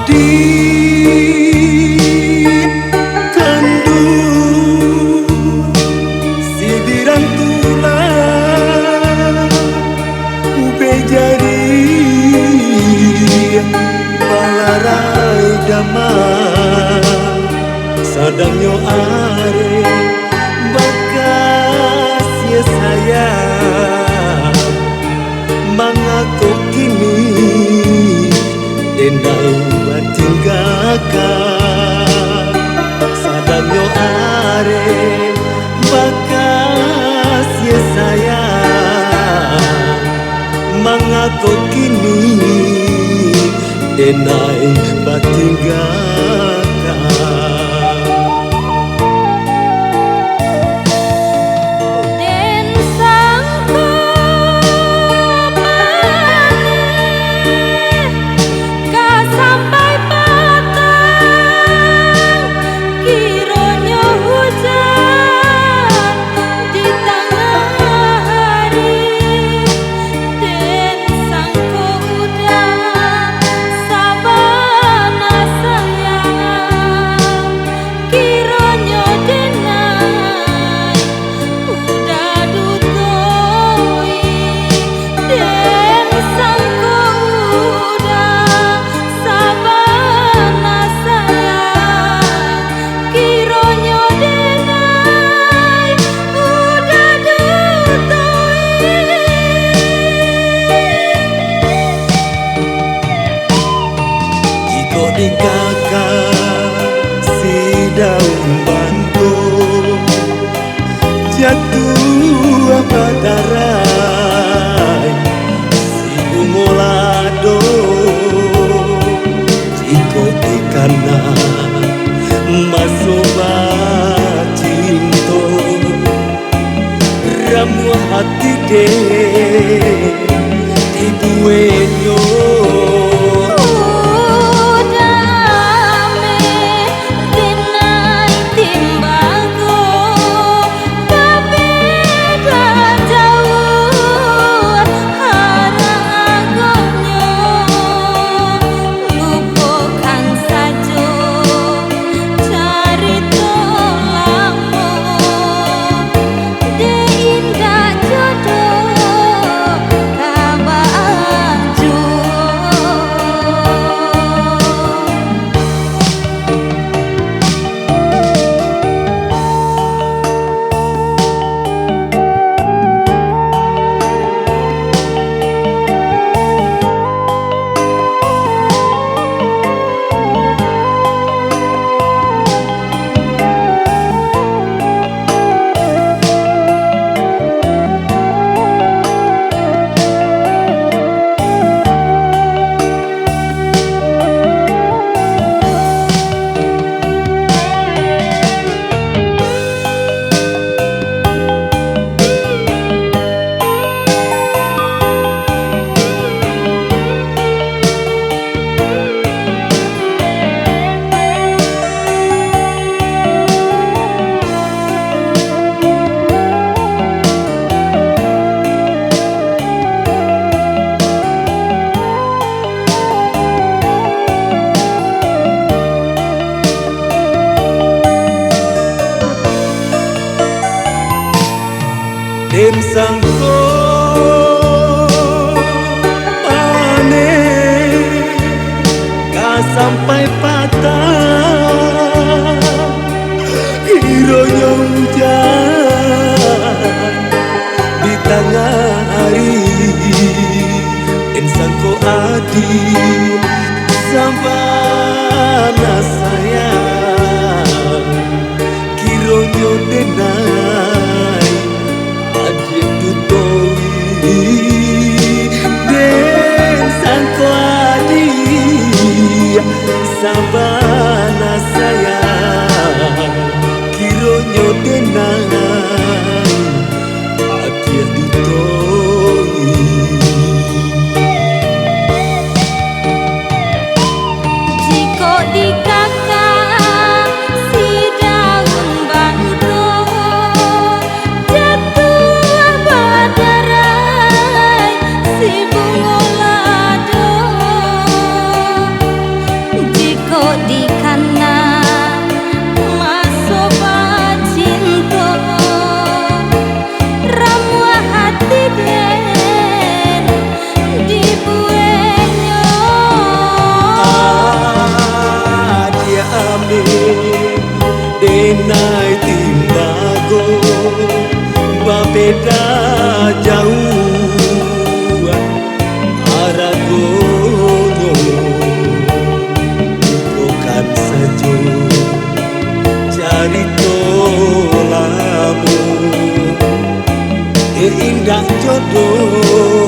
Adi kandu sidiran tulang ube jadi palarai damai sadangnya are bakas ya sayang mengaku kini endai batinggaka sadangnya are bakas ya sayang mengaku kini endai batinggaka. Di kakak si daun bantu jatuh apa darai si bungolado jiko di kanan masuk cinto ramu hati deh ibu enyo. Den sangko panen ka sampai patah ironya hujan di tengah hari den sangko adi sabana sayang kironya denai den sangko adi sabana sayang kironyo denai akhir ditoi. Jiko di kakak si daun bandung ro